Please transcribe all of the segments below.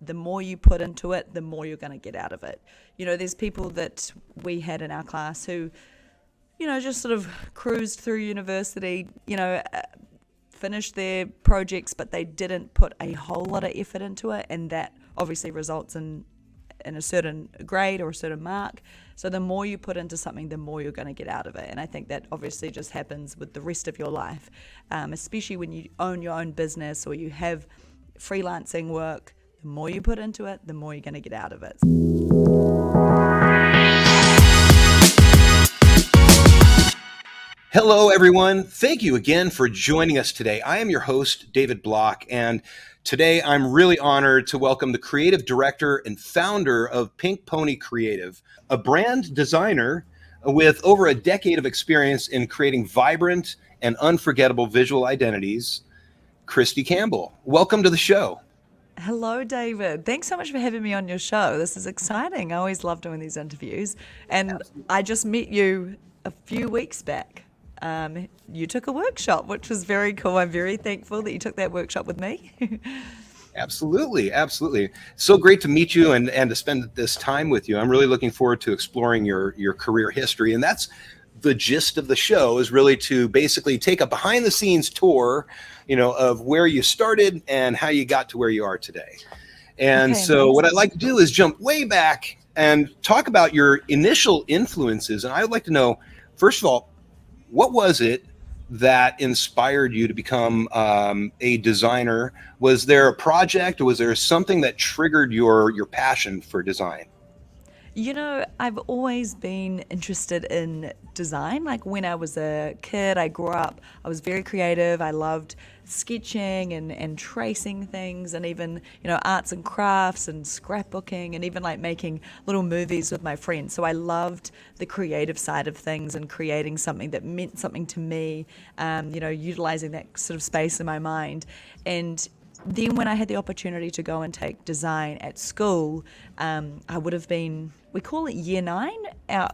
the more you put into it, the more you're going to get out of it. There's people that we had in our class who, just sort of cruised through university, finished their projects, but they didn't put a whole lot of effort into it, and that obviously results in a certain grade or a certain mark. So the more you put into something, the more you're going to get out of it. And I think that obviously just happens with the rest of your life, especially when you own your own business or you have freelancing work. The more you put into it, the more you're going to get out of it. Hello, everyone. Thank you again for joining us today. I am your host, David Block, and today I'm really honored to welcome the creative director and founder of Pink Pony Creative, a brand designer with over a decade of experience in creating vibrant and unforgettable visual identities, Kristy Campbell. Welcome to the show. Hello, David. Thanks so much for having me on your show. This is exciting. I always love doing these interviews. And Absolutely. I just met you a few weeks back. You took a workshop, which was very cool. I'm very thankful that you took that workshop with me. Absolutely. So great to meet you and to spend this time with you. I'm really looking forward to exploring your career history. And that's the gist of the show, is really to basically take a behind the scenes tour, of where you started and how you got to where you are today. And so what I'd like to do is jump way back and talk about your initial influences. And I would like to know, first of all, what was it that inspired you to become a designer? Was there a project, or was there something that triggered your passion for design? I've always been interested in design. Like when I was a kid, I grew up, I was very creative. I loved sketching and tracing things, and even, arts and crafts and scrapbooking, and even like making little movies with my friends. So I loved the creative side of things and creating something that meant something to me, utilizing that sort of space in my mind. And then when I had the opportunity to go and take design at school, I would have been, we call it year 9. I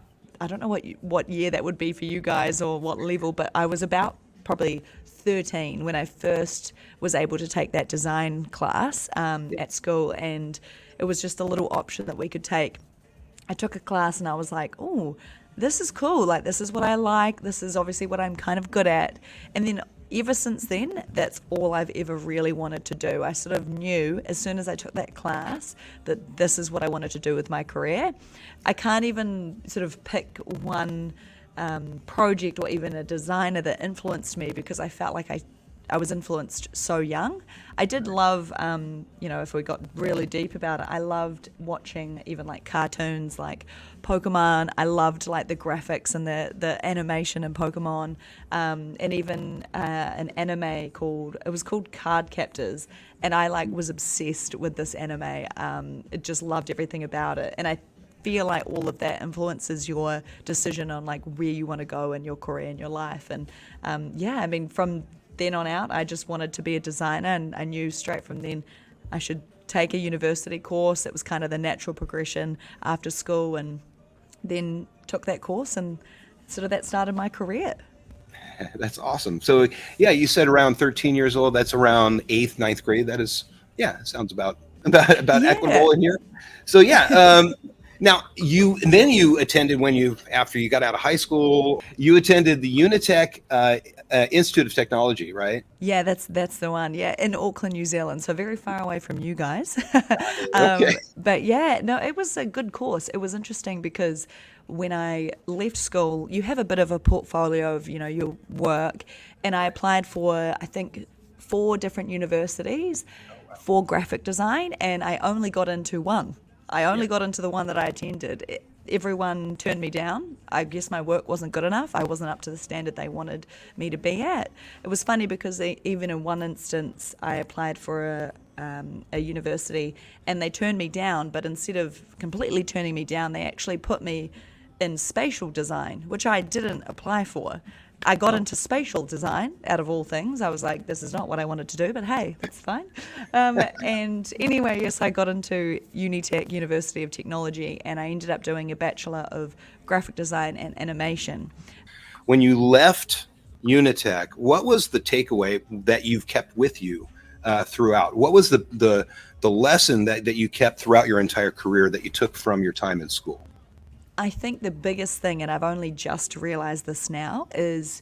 don't know what year that would be for you guys or what level, but I was about probably 13 when I first was able to take that design class at school, and it was just a little option that we could take. I took a class and I was like, oh, this is cool. Like, this is what I like. This is obviously what I'm kind of good at. And then ever since then, that's all I've ever really wanted to do. I sort of knew as soon as I took that class that this is what I wanted to do with my career. I can't even sort of pick one project or even a designer that influenced me, because I felt like I was influenced so young. I did love, if we got really deep about it, I loved watching even like cartoons like Pokemon. I loved like the graphics and the animation in Pokemon, and even an anime called Card Captors, and I was obsessed with this anime. It just loved everything about it, and I feel like all of that influences your decision on like where you want to go in your career and your life. And from then on out, I just wanted to be a designer, and I knew straight from then I should take a university course. It was kind of the natural progression after school, and then took that course, and sort of that started my career. That's awesome. So yeah, you said around 13 years old. That's around 8th, 9th grade. That is, sounds about equitable in here. So now you attended after you got out of high school, you attended the Unitec Institute of Technology, right? Yeah, that's the one. Yeah, in Auckland, New Zealand, so very far away from you guys. Okay. But yeah, no, it was a good course. It was interesting because when I left school, you have a bit of a portfolio of your work, and I applied for I think 4 different universities for graphic design, and I only got into one. I only got into the one that I attended. Everyone turned me down. I guess my work wasn't good enough. I wasn't up to the standard they wanted me to be at. It was funny because even in one instance, I applied for a university and they turned me down, but instead of completely turning me down, they actually put me in spatial design, which I didn't apply for. I got into spatial design, out of all things. I was like, this is not what I wanted to do, but hey, that's fine. And anyway, yes, I got into Unitec University of Technology, and I ended up doing a Bachelor of Graphic Design and Animation. When you left Unitec, what was the takeaway that you've kept with you throughout. What was the lesson that you kept throughout your entire career that you took from your time in school? I think the biggest thing, and I've only just realized this now, is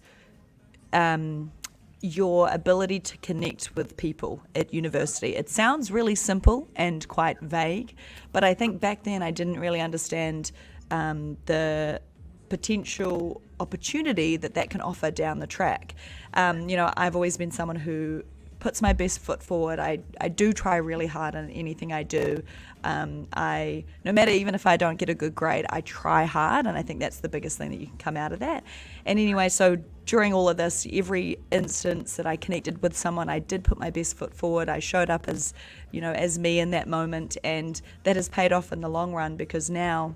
your ability to connect with people at university. It sounds really simple and quite vague, but I think back then I didn't really understand the potential opportunity that can offer down the track. I've always been someone who puts my best foot forward. I do try really hard on anything I do. No matter, even if I don't get a good grade, I try hard, and I think that's the biggest thing that you can come out of that. And anyway, so during all of this, every instance that I connected with someone, I did put my best foot forward. I showed up as me in that moment, and that has paid off in the long run, because now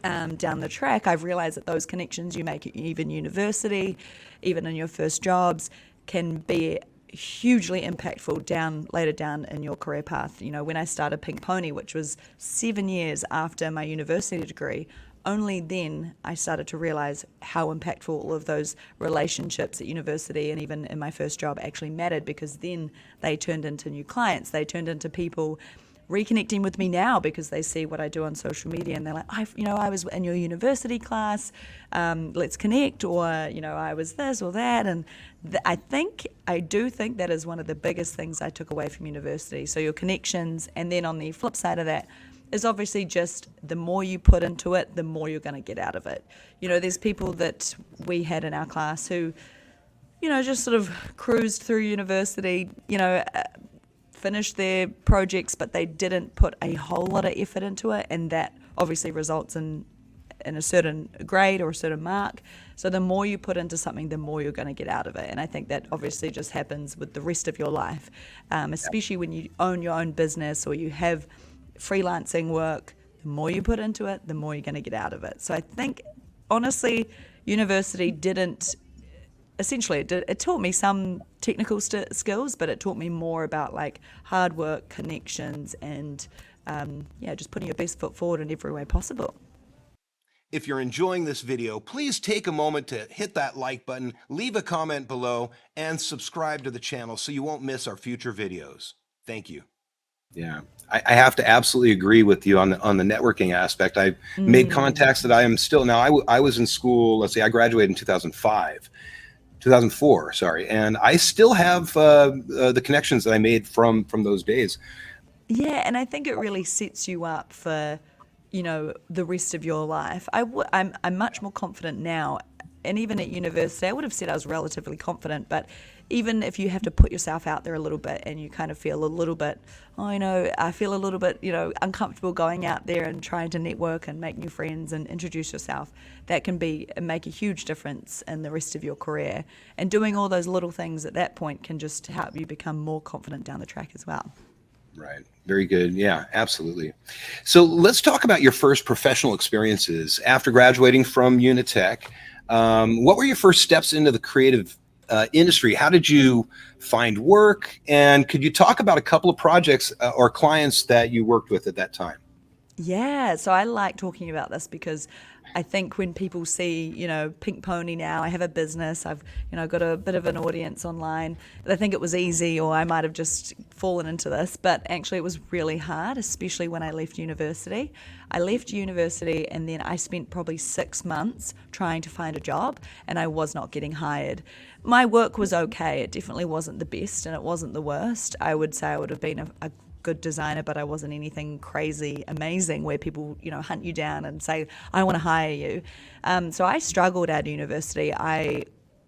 down the track, I've realized that those connections you make at even university, even in your first jobs, can be hugely impactful later down in your career path. When I started Pink Pony, which was 7 years after my university degree, only then I started to realize how impactful all of those relationships at university and even in my first job actually mattered, because then they turned into new clients. They turned into people reconnecting with me now because they see what I do on social media, and they're like, I was in your university class, let's connect, or I was this or that. And I do think that is one of the biggest things I took away from university. So your connections, and then on the flip side of that is obviously just the more you put into it, the more you're going to get out of it. There's people that we had in our class who, just sort of cruised through university, finished their projects, but they didn't put a whole lot of effort into it, and that obviously results in a certain grade or a certain mark. So the more you put into something, the more you're going to get out of it. And I think that obviously just happens with the rest of your life, especially when you own your own business or you have freelancing work. The more you put into it, the more you're going to get out of it. So I think, honestly, university it taught me some technical skills, but it taught me more about like hard work, connections, and just putting your best foot forward in every way possible. If you're enjoying this video, please take a moment to hit that like button, leave a comment below, and subscribe to the channel so you won't miss our future videos. Thank you. Yeah, I have to absolutely agree with you on the networking aspect. I've made contacts that I am still now. I was in school. Let's say I graduated in 2004, sorry, and I still have the connections that I made from those days. Yeah, and I think it really sets you up for the rest of your life. I'm much more confident now, and even at university, I would have said I was relatively confident, but even if you have to put yourself out there a little bit and you kind of feel a little bit, I feel a little bit, uncomfortable going out there and trying to network and make new friends and introduce yourself, that can make a huge difference in the rest of your career. And doing all those little things at that point can just help you become more confident down the track as well. Right. Very good. Yeah, absolutely. So let's talk about your first professional experiences after graduating from Unitec. What were your first steps into the creative industry? How did you find work? And could you talk about a couple of projects or clients that you worked with at that time? Yeah, so I like talking about this because I think when people see, Pink Pony now, I have a business, I've, got a bit of an audience online, they think it was easy, or I might have just fallen into this, but actually it was really hard, especially when I left university. I left university and then I spent probably 6 months trying to find a job, and I was not getting hired. My work was okay, it definitely wasn't the best and it wasn't the worst. I would say I would have been a good designer, but I wasn't anything crazy amazing where people hunt you down and say, I want to hire you. So I struggled at university. I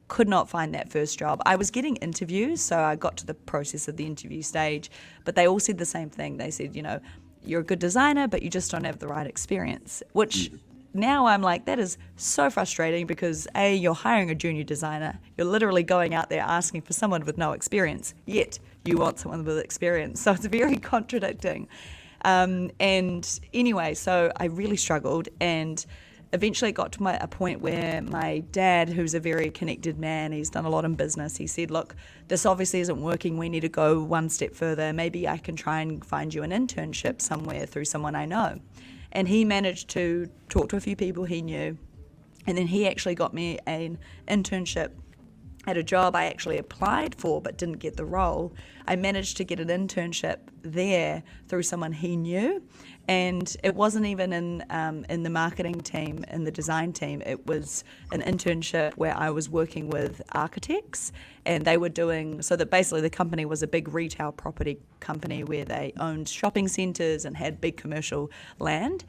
could not find that first job. I was getting interviews, so I got to the process of the interview stage, but they all said the same thing. They said, you're a good designer, but you just don't have the right experience, which now I'm like, that is so frustrating because A, you're hiring a junior designer. You're literally going out there asking for someone with no experience, yet you want someone with experience. So it's very contradicting. And anyway, so I really struggled, and eventually it got to a point where my dad, who's a very connected man, he's done a lot in business, he said, look, this obviously isn't working. We need to go one step further. Maybe I can try and find you an internship somewhere through someone I know. And he managed to talk to a few people he knew, and then he actually got me an internship at a job I actually applied for but didn't get the role. I managed to get an internship there through someone he knew, and it wasn't even in the marketing team, in the design team. It was an internship where I was working with architects, and they were doing, so that basically the company was a big retail property company where they owned shopping centres and had big commercial land,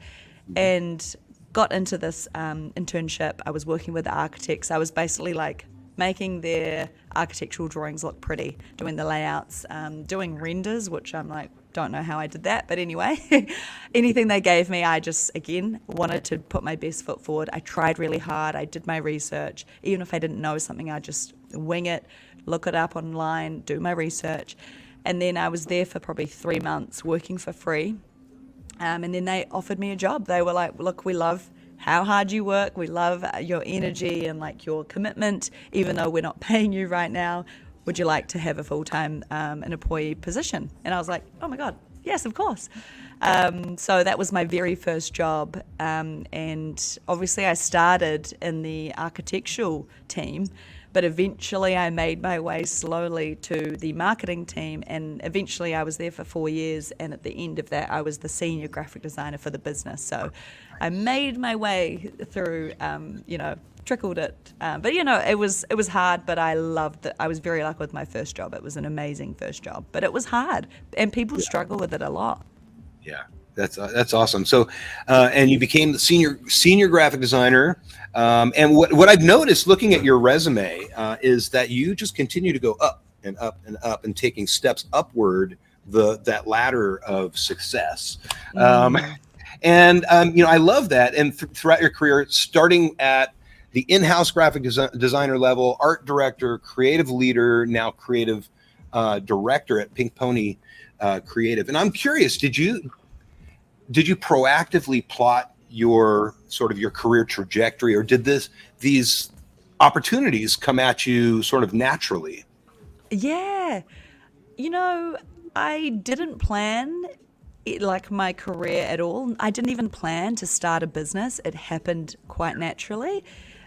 and got into this internship. I was working with the architects. I was basically like making their architectural drawings look pretty, doing the layouts, doing renders, which I'm like, don't know how I did that, but anyway, anything they gave me, I just, again, wanted to put my best foot forward. I tried really hard. I did my research. Even if I didn't know something, I'd just wing it, look it up online, do my research. And then I was there for probably 3 months working for free. And then they offered me a job. They were like, look, we love how hard you work. We love your energy and like your commitment, even though we're not paying you right now. Would you like to have a full-time an employee position? And I was like, oh my God, yes, of course. So that was my very first job. And obviously I started in the architectural team, but eventually I made my way slowly to the marketing team, and eventually I was there for 4 years, and at the end of that I was the senior graphic designer for the business. So I made my way through, trickled it. But it was hard, but I loved it. I was very lucky with my first job. It was an amazing first job, but it was hard, and people struggle with it a lot. Yeah, that's awesome. So, and you became the senior graphic designer. And what I've noticed looking at your resume is that you just continue to go up and up and up and taking steps upward that ladder of success. I love that. And throughout your career, starting at the in-house graphic designer level, art director, creative leader, now creative director at Pink Pony Creative. And I'm curious, did you proactively plot your career trajectory, or did these opportunities come at you sort of naturally? Yeah. I didn't plan like my career at all. I didn't even plan to start a business. It happened quite naturally,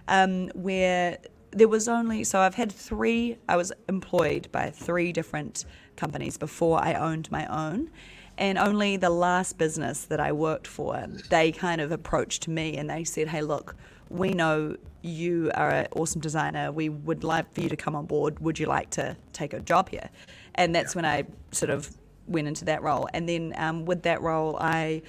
where there was only, so I was employed by 3 different companies before I owned my own. And only the last business that I worked for, they kind of approached me and they said, hey, look, we know you are an awesome designer. We would like for you to come on board. Would you like to take a job here? And that's when I sort of went into that role. And then with that role, I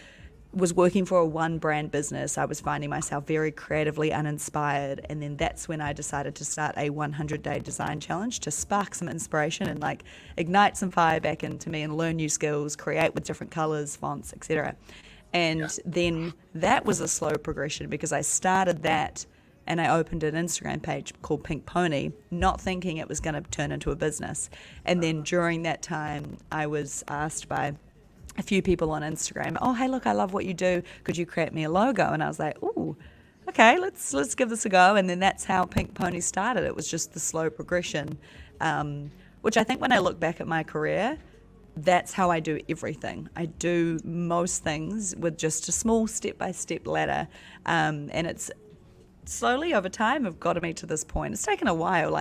was working for a one brand business. I was finding myself very creatively uninspired. And then that's when I decided to start a 100-day design challenge to spark some inspiration and like ignite some fire back into me and learn new skills, create with different colors, fonts, etc. And then that was a slow progression because I started that and I opened an Instagram page called Pink Pony, not thinking it was going to turn into a business. And then during that time, I was asked by a few people on Instagram, oh, hey, look, I love what you do. Could you create me a logo? And I was like, ooh, okay, let's give this a go. And then that's how Pink Pony started. It was just the slow progression, which I think when I look back at my career, that's how I do everything. I do most things with just a small step-by-step ladder. And it's slowly over time have gotten me to this point. It's taken a while.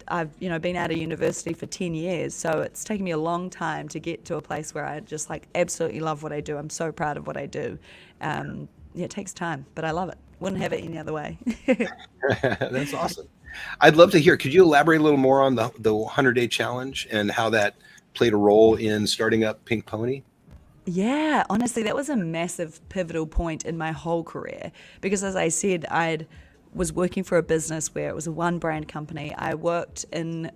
I've been out of university for 10 years, so it's taken me a long time to get to a place where I just absolutely love what I do. I'm so proud of what I do. It takes time, but I love it. Wouldn't have it any other way. That's awesome. I'd love to hear, could you elaborate a little more on the 100-day challenge and how that played a role in starting up Pink Pony? Yeah, honestly, that was a massive pivotal point in my whole career because, as I said, I was working for a business where it was a one brand company. I worked in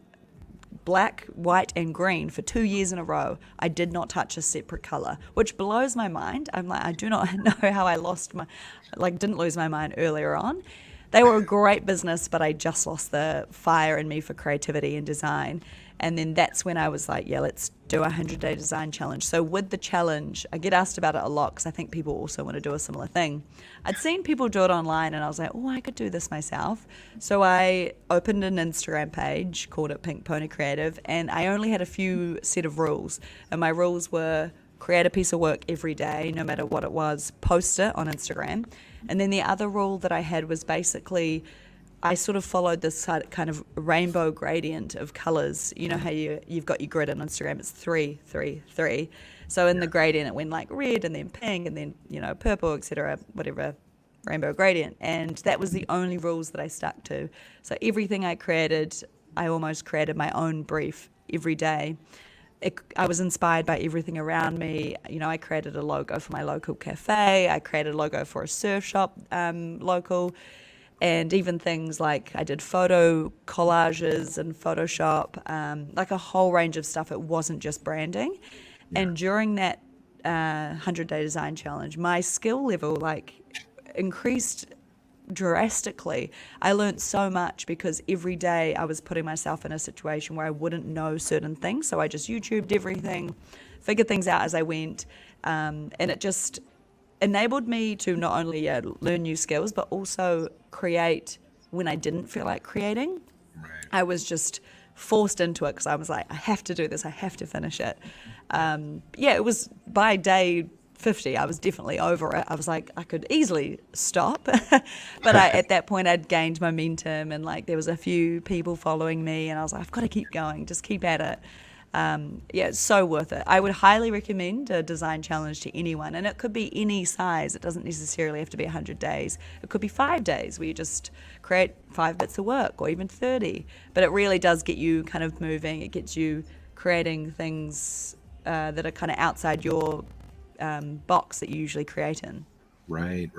black, white, and green for 2 years in a row. I did not touch a separate color, which blows my mind. I'm like, I do not know how I didn't lose my mind earlier on. They were a great business, but I just lost the fire in me for creativity and design. And then that's when I was like, yeah, let's do a 100-day design challenge. So with the challenge, I get asked about it a lot because I think people also want to do a similar thing. I'd seen people do it online and I was like, oh, I could do this myself. So I opened an Instagram page, called it Pink Pony Creative, and I only had a few set of rules. And my rules were create a piece of work every day, no matter what it was, post it on Instagram. And then the other rule that I had was basically I sort of followed this kind of rainbow gradient of colors. You know how you've got your grid on Instagram, it's 3, 3, 3. So in the gradient, it went like red and then pink and then, purple, etc., whatever rainbow gradient. And that was the only rules that I stuck to. So everything I created, I almost created my own brief every day. I was inspired by everything around me. I created a logo for my local cafe. I created a logo for a surf shop local. And even things like I did photo collages and Photoshop, like a whole range of stuff. It wasn't just branding. Yeah. And during that 100-day design challenge, my skill level increased drastically. I learned so much because every day I was putting myself in a situation where I wouldn't know certain things. So I just YouTubed everything, figured things out as I went. And it just enabled me to not only learn new skills, but also create when I didn't feel like creating. Right. I was just forced into it because I was like, I have to do this. I have to finish it. It was by day 50, I was definitely over it. I was like, I could easily stop. But at that point, I'd gained momentum and there was a few people following me and I was like, I've got to keep going, just keep at it. It's so worth it. I would highly recommend a design challenge to anyone, and it could be any size. It doesn't necessarily have to be 100 days. It could be 5 days where you just create 5 bits of work, or even 30. But it really does get you kind of moving. It gets you creating things that are kind of outside your box that you usually create in. Right.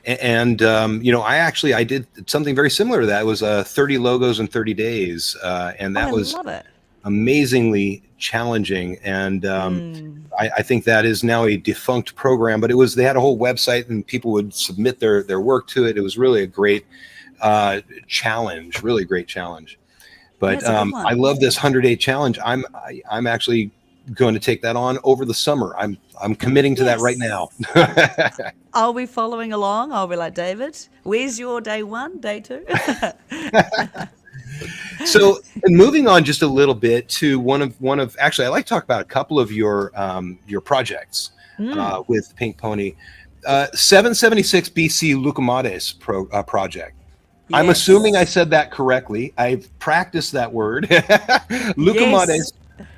And I did something very similar to that. It was 30 logos in 30 days. And that was love it. Amazingly challenging. And I think that is now a defunct program, but they had a whole website and people would submit their work to it. It was really a great challenge, really great challenge. But I love this 100-day challenge. I'm actually going to take that on over the summer. I'm committing to that right now. I'll be following along. I'll be like, David, where's your day 1, day 2? So, and moving on just a little bit to one of actually, I'd like to talk about a couple of your projects with Pink Pony. 776 BC Loukoumades project. Yes. I'm assuming I said that correctly. I've practiced that word. Loukoumades. Yes.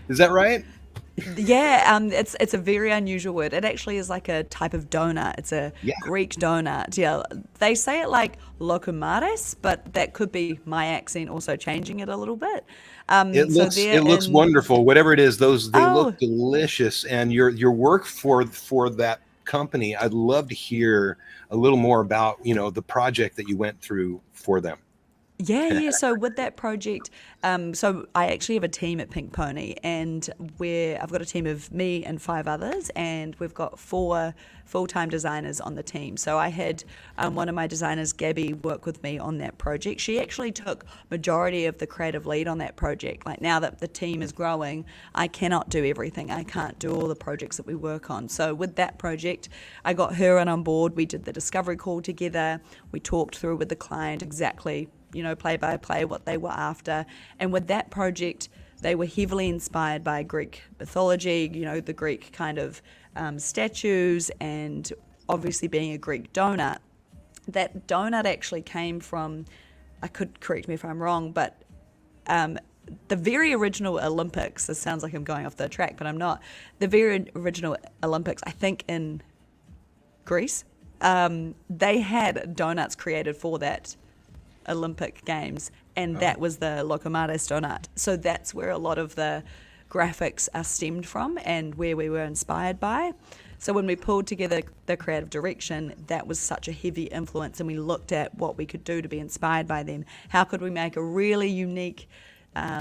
Is that right? Yeah, it's a very unusual word. It actually is like a type of donut. It's a Greek donut. Yeah, they say it like Loukoumades, but that could be my accent also changing it a little bit. It looks wonderful. Whatever it is, they look delicious. And your work for that company, I'd love to hear a little more about the project that you went through for them. Yeah. So with that project, so I actually have a team at Pink Pony, and I've got a team of me and 5 others, and we've got 4 full-time designers on the team. So I had one of my designers, Gabby, work with me on that project. She actually took majority of the creative lead on that project. Like, now that the team is growing, I cannot do everything. I can't do all the projects that we work on. So with that project, I got her on board. We did the discovery call together. We talked through with the client exactly play by play what they were after. And with that project, they were heavily inspired by Greek mythology, the Greek kind of statues, and obviously being a Greek donut. That donut actually came from, I could correct me if I'm wrong, but the very original Olympics, this sounds like I'm going off the track, but I'm not. The very original Olympics, I think in Greece, they had donuts created for that Olympic Games, and that was the Loukoumades donut. So that's where a lot of the graphics are stemmed from and where we were inspired by. So when we pulled together the creative direction, that was such a heavy influence, and we looked at what we could do to be inspired by them. How could we make a really unique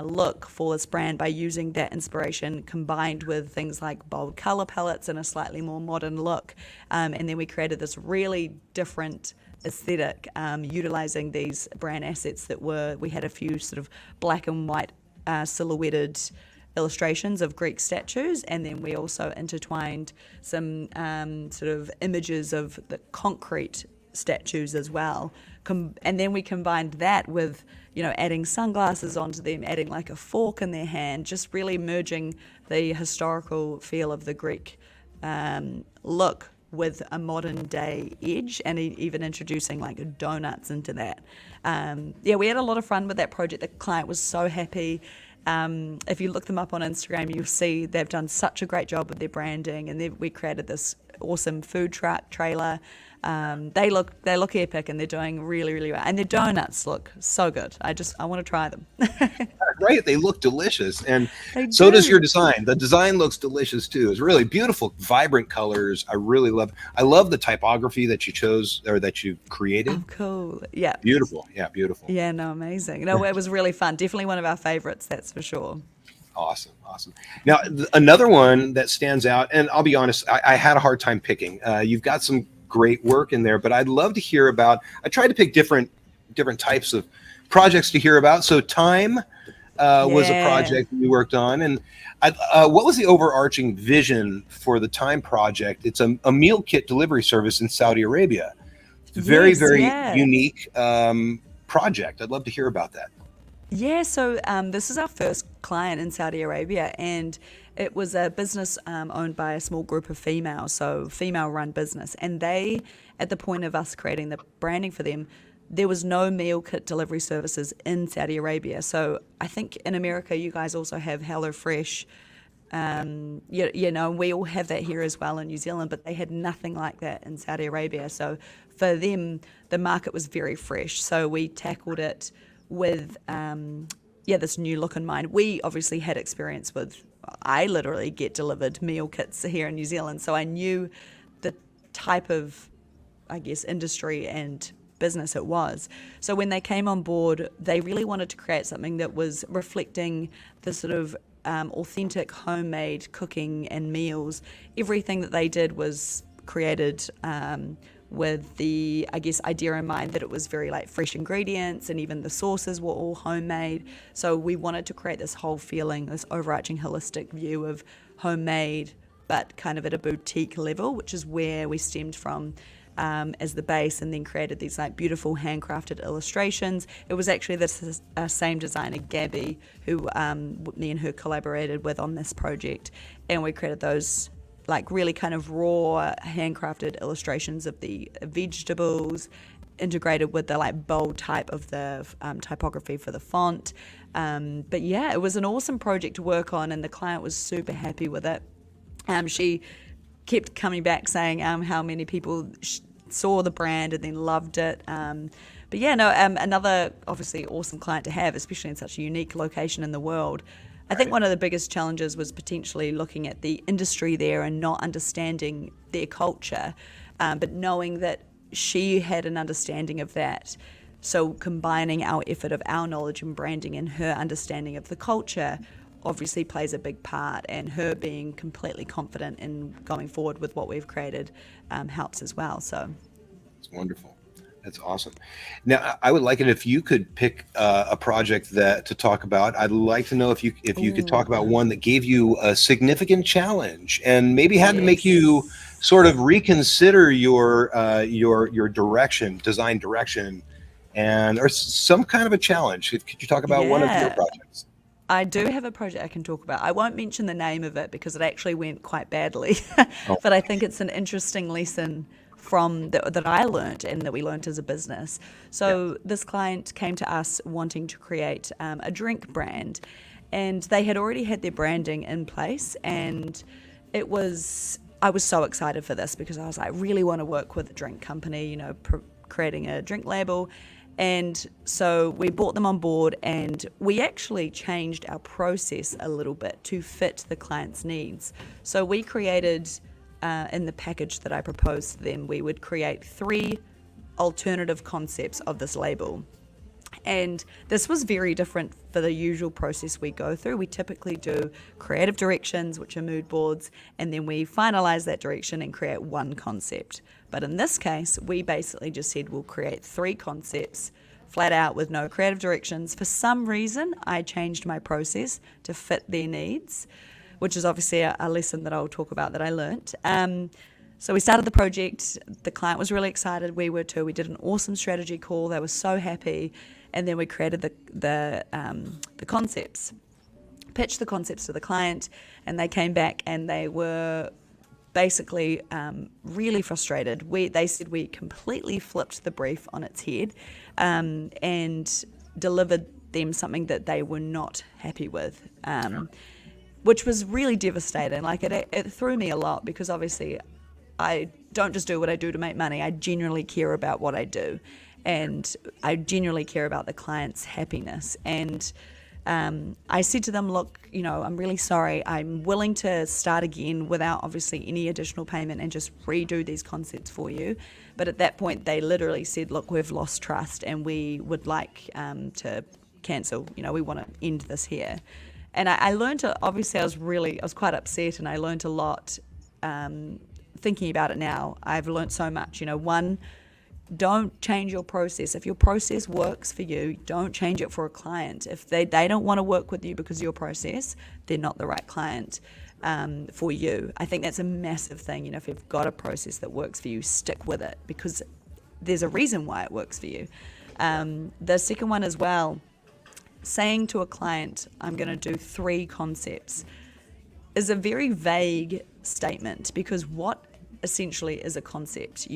look for this brand by using that inspiration combined with things like bold color palettes and a slightly more modern look. And then we created this really different aesthetic, utilizing these brand assets we had a few sort of black and white silhouetted illustrations of Greek statues, and then we also intertwined some sort of images of the concrete statues as well. And then we combined that with, adding sunglasses onto them, adding like a fork in their hand, just really merging the historical feel of the Greek look with a modern day edge, and even introducing like donuts into that. We had a lot of fun with that project. The client was so happy. If you look them up on Instagram, you'll see they've done such a great job with their branding, and we created this awesome food truck trailer. They look epic, and they're doing really, really well. And their donuts look so good. I want to try them. Right, they look delicious, and They so does do. your design. The design looks delicious too. It's really beautiful, vibrant colors. I really love. I love the typography that you chose or that you created. Oh, cool. Yeah. Beautiful, yeah, beautiful. Yeah, no, amazing. No, it was really fun. Definitely one of our favorites, that's for sure. Awesome, awesome. Now, another one that stands out, and I'll be honest, I had a hard time picking. You've got some great work in there, but I'd love to hear about. I tried to pick different types of projects to hear about. So, Tyme was a project you worked on, and what was the overarching vision for the Tyme Project? It's a meal kit delivery service in Saudi Arabia. Very, very unique project. I'd love to hear about that. Yeah, so this is our first client in Saudi Arabia, and it was a business owned by a small group of females, so female-run business. And they, at the point of us creating the branding for them, there was no meal kit delivery services in Saudi Arabia. So I think in America, you guys also have HelloFresh. We all have that here as well in New Zealand, but they had nothing like that in Saudi Arabia. So for them, the market was very fresh. So we tackled it with this new look in mind. We obviously had experience with, I literally get delivered meal kits here in New Zealand, so I knew the type of, I guess, industry and business it was. So when they came on board, they really wanted to create something that was reflecting the sort of authentic homemade cooking and meals. Everything that they did was created with the, I guess, idea in mind that it was very like fresh ingredients, and even the sauces were all homemade. So we wanted to create this whole feeling, this overarching holistic view of homemade, but kind of at a boutique level, which is where we stemmed from as the base, and then created these like beautiful handcrafted illustrations. It was actually this same designer, Gabby, who me and her collaborated with on this project, and we created those like really kind of raw handcrafted illustrations of the vegetables integrated with the like bold type of the typography for the font. But yeah, it was an awesome project to work on, and the client was super happy with it. She kept coming back saying how many people saw the brand and then loved it. But yeah, no, another obviously awesome client to have, especially in such a unique location in the world. I think one of the biggest challenges was potentially looking at the industry there and not understanding their culture, but knowing that she had an understanding of that. So combining our effort of our knowledge and branding and her understanding of the culture obviously plays a big part, and her being completely confident in going forward with what we've created helps as well. So it's wonderful. That's awesome. Now, I would like it if you could pick a project to talk about. I'd like to know if you could talk about one that gave you a significant challenge and maybe had to make you sort of reconsider your design direction, or some kind of a challenge. Could you talk about one of your projects? I do have a project I can talk about. I won't mention the name of it because it actually went quite badly, but I think it's an interesting lesson that I learned and that we learned as a business. So this client came to us wanting to create a drink brand, and they had already had their branding in place, and I was so excited for this because I was like, I really want to work with a drink company, creating a drink label. And so we brought them on board, and we actually changed our process a little bit to fit the client's needs. So we created, in the package that I proposed to them, we would create 3 alternative concepts of this label. And this was very different for the usual process we go through. We typically do creative directions, which are mood boards, and then we finalize that direction and create one concept. But in this case, we basically just said we'll create 3 concepts flat out with no creative directions. For some reason, I changed my process to fit their needs, which is obviously a lesson that I'll talk about that I learnt. So we started the project. The client was really excited. We were too. We did an awesome strategy call. They were so happy. And then we created the concepts, pitched the concepts to the client, and they came back and they were basically really frustrated. They said we completely flipped the brief on its head and delivered them something that they were not happy with, which was really devastating. Like it threw me a lot, because obviously I don't just do what I do to make money. I genuinely care about what I do, and I genuinely care about the client's happiness. And I said to them, look, I'm really sorry. I'm willing to start again without obviously any additional payment and just redo these concepts for you. But at that point, they literally said, look, we've lost trust and we would like to cancel. We want to end this here. And I learned obviously I was quite upset, and I learned a lot thinking about it now. I've learned so much. One, don't change your process. If your process works for you, don't change it for a client. If they don't want to work with you because of your process, they're not the right client for you. I think that's a massive thing. If you've got a process that works for you, stick with it, because there's a reason why it works for you. The second one as well, saying to a client, I'm going to do 3 concepts, is a very vague statement, because what essentially is a concept?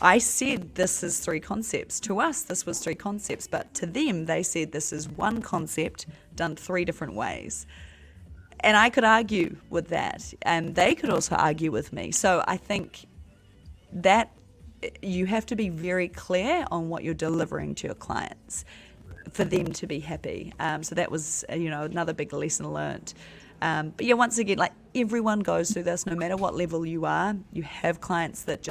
I said this is 3 concepts. To us, this was 3 concepts, but to them, they said this is one concept done 3 different ways. And I could argue with that, and they could also argue with me. So I think that you have to be very clear on what you're delivering to your clients for them to be happy. So that was, another big lesson learned. But yeah, once again, like everyone goes through this, no matter what level you are. You have clients that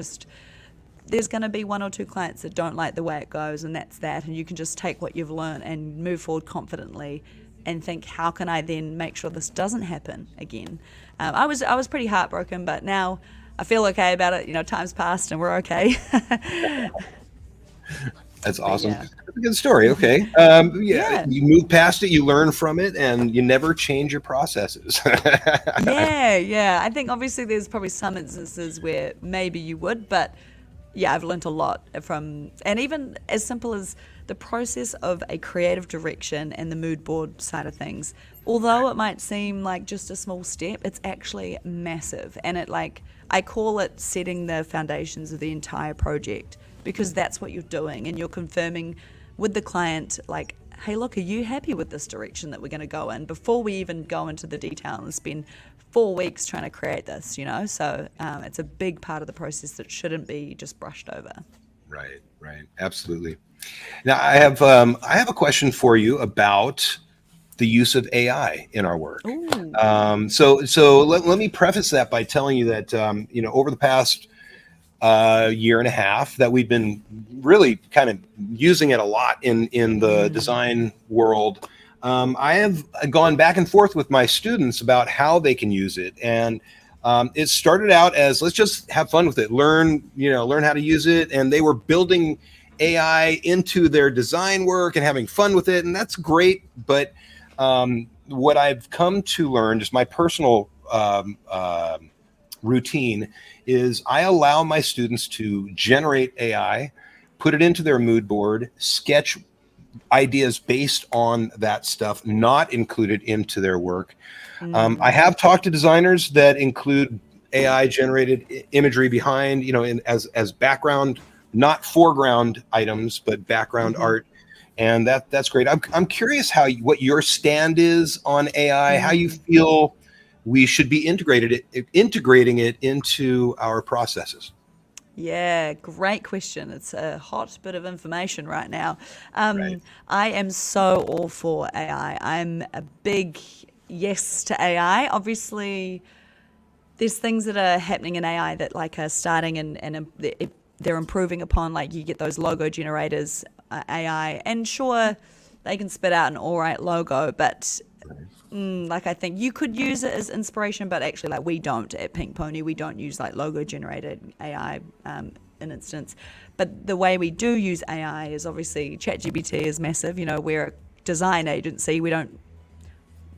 there's going to be 1 or 2 clients that don't like the way it goes, and that's that. And you can just take what you've learned and move forward confidently and think, how can I then make sure this doesn't happen again? I was pretty heartbroken, but now I feel okay about it. Time's passed and we're okay. That's awesome. Yeah. That's a good story. Okay. Yeah. You move past it, you learn from it, and you never change your processes. Yeah. I think obviously there's probably some instances where maybe you would, but yeah, I've learned a lot from, and even as simple as the process of a creative direction and the mood board side of things. Although it might seem like just a small step, it's actually massive. And I call it setting the foundations of the entire project, because that's what you're doing, and you're confirming with the client, like, hey, look, are you happy with this direction that we're going to go in, before we even go into the detail and spend 4 weeks trying to create this, So it's a big part of the process that shouldn't be just brushed over. Right. Absolutely. Now I have a question for you about the use of AI in our work. So let me preface that by telling you that over the past year and a half that we've been really kind of using it a lot in the design world. I have gone back and forth with my students about how they can use it, and it started out as, let's just have fun with it, learn how to use it, and they were building AI into their design work and having fun with it, and that's great. But what I've come to learn, just my personal routine, is I allow my students to generate AI, put it into their mood board, sketch ideas based on that stuff, not included into their work. I have talked to designers that include AI generated imagery behind, as background, not foreground items, but background art. And that's great. I'm curious what your stand is on AI, how you feel we should be integrating it into our processes. Yeah, great question. It's a hot bit of information right now. Right. I am so all for AI. I'm a big yes to AI. Obviously, there's things that are happening in AI that are starting and they're improving upon. Like you get those logo generators, AI, and sure, they can spit out an all right logo, but I think you could use it as inspiration, but actually we don't at Pink Pony. We don't use logo generated AI in instance. But the way we do use AI is obviously ChatGPT is massive. We're a design agency. We don't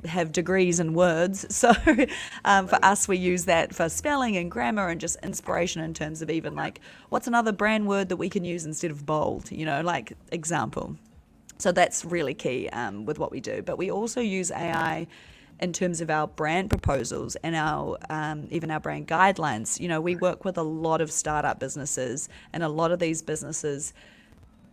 have degrees in words. So for us, we use that for spelling and grammar and just inspiration in terms of even what's another brand word that we can use instead of bold, example. So that's really key with what we do. But we also use AI in terms of our brand proposals and our even our brand guidelines. We work with a lot of startup businesses, and a lot of these businesses,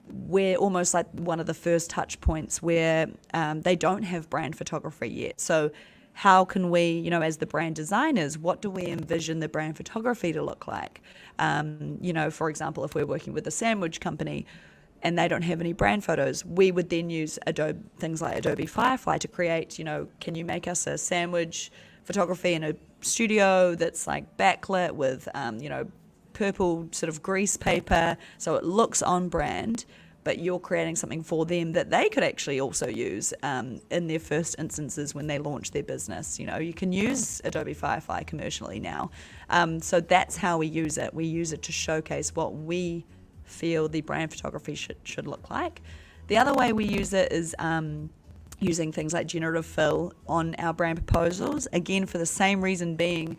we're almost like one of the first touch points where they don't have brand photography yet. So how can we, as the brand designers, what do we envision the brand photography to look like? For example, if we're working with a sandwich company and they don't have any brand photos, we would then use things like Adobe Firefly to create, can you make us a sandwich photography in a studio that's like backlit with, purple sort of grease paper, so it looks on brand, but you're creating something for them that they could actually also use in their first instances when they launch their business. You can use Adobe Firefly commercially now. So that's how we use it. We use it to showcase what we feel the brand photography should look like. The other way we use it is using things like generative fill on our brand proposals, again for the same reason being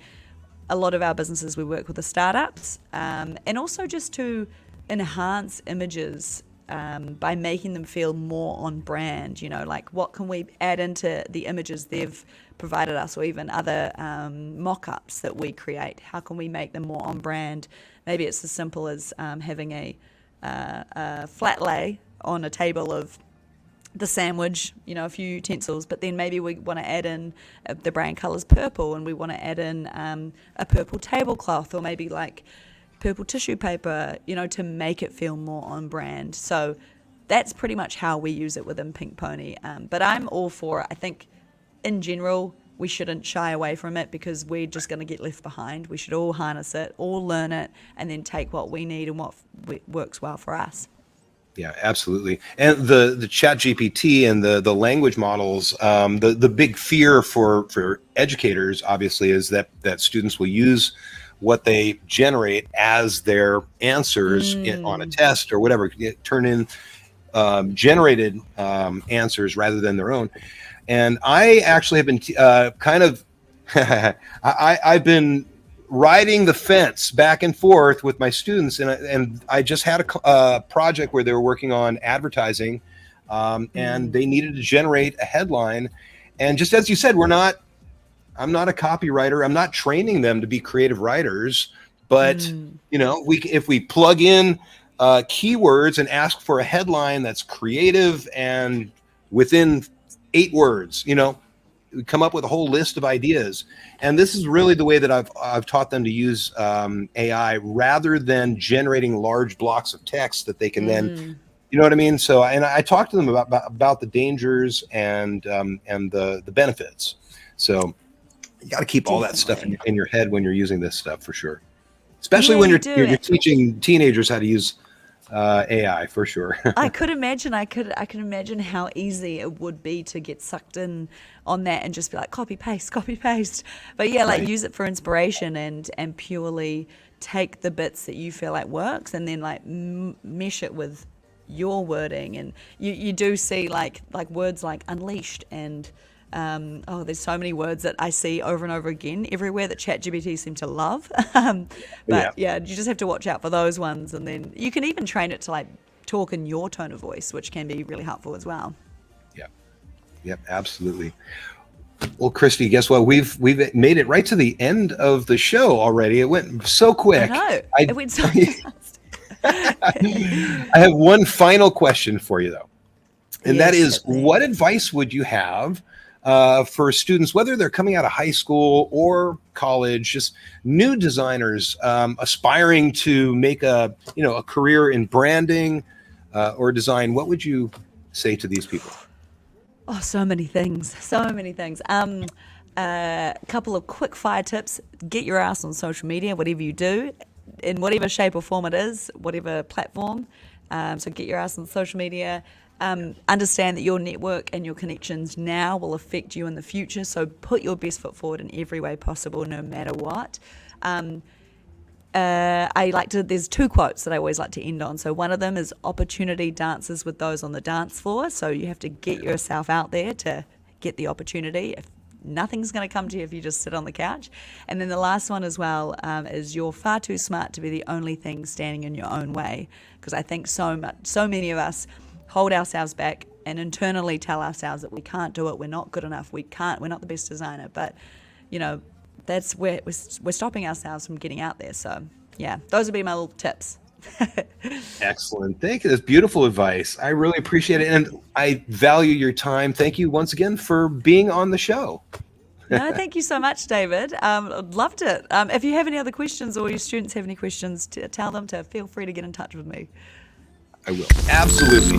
a lot of our businesses we work with the startups, and also just to enhance images by making them feel more on brand. Like what can we add into the images they've provided us, or even other mock-ups that we create? How can we make them more on brand? Maybe it's as simple as having a flat lay on a table of the sandwich, a few utensils, but then maybe we want to add in the brand colors purple, and we want to add in a purple tablecloth, or maybe like purple tissue paper, to make it feel more on brand. So that's pretty much how we use it within Pink Pony. But I'm all for it. I think in general, we shouldn't shy away from it, because we're just going to get left behind. We should all harness it, all learn it, and then take what we need and what works well for us. Yeah, absolutely. And the chat GPT and the language models, the big fear for educators, obviously, is that students will use what they generate as their answers on a test or whatever, turn in generated answers rather than their own. And I actually have been I've been riding the fence back and forth with my students, and I just had a project where they were working on advertising, and they needed to generate a headline. And just as you said, I'm not a copywriter. I'm not training them to be creative writers, but if we plug in keywords and ask for a headline that's creative and within 8 words, we come up with a whole list of ideas. And this is really the way that I've taught them to use AI, rather than generating large blocks of text that they can then, you know what I mean? So, and I talked to them about the dangers and the benefits. So you got to keep all that stuff in your head when you're using this stuff, for sure. Especially when you're teaching teenagers how to use AI, for sure. I could imagine how easy it would be to get sucked in on that and just be like copy paste. But yeah, like use it for inspiration and purely take the bits that you feel like works, and then like mesh it with your wording. And you do see like words like unleashed and there's so many words that I see over and over again everywhere that ChatGPT seem to love. But you just have to watch out for those ones, and then you can even train it to like talk in your tone of voice, which can be really helpful as well. Yep, absolutely. Well, Kristy, guess what? We've made it right to the end of the show already. It went so quick. I know. It went so fast. I have one final question for you, though. And that is, what advice would you have for students, whether they're coming out of high school or college, just new designers aspiring to make a career in branding or design? What would you say to these people? Oh, so many things. A couple of quick fire tips. Get your ass on social media, whatever you do, in whatever shape or form it is, whatever platform. So get your ass on social media. Understand that your network and your connections now will affect you in the future. So put your best foot forward in every way possible, no matter what. There's 2 quotes that I always like to end on. So one of them is opportunity dances with those on the dance floor. So you have to get yourself out there to get the opportunity. Nothing's going to come to you if you just sit on the couch. And then the last one as well is you're far too smart to be the only thing standing in your own way. Because I think so many of us hold ourselves back and internally tell ourselves that we can't do it, we're not good enough, we're not the best designer. But, you know, that's where we're stopping ourselves from getting out there. So, yeah, those would be my little tips. Excellent. Thank you. That's beautiful advice. I really appreciate it. And I value your time. Thank you once again for being on the show. No, thank you so much, David. Loved it. If you have any other questions or your students have any questions, tell them to feel free to get in touch with me. I will. Absolutely.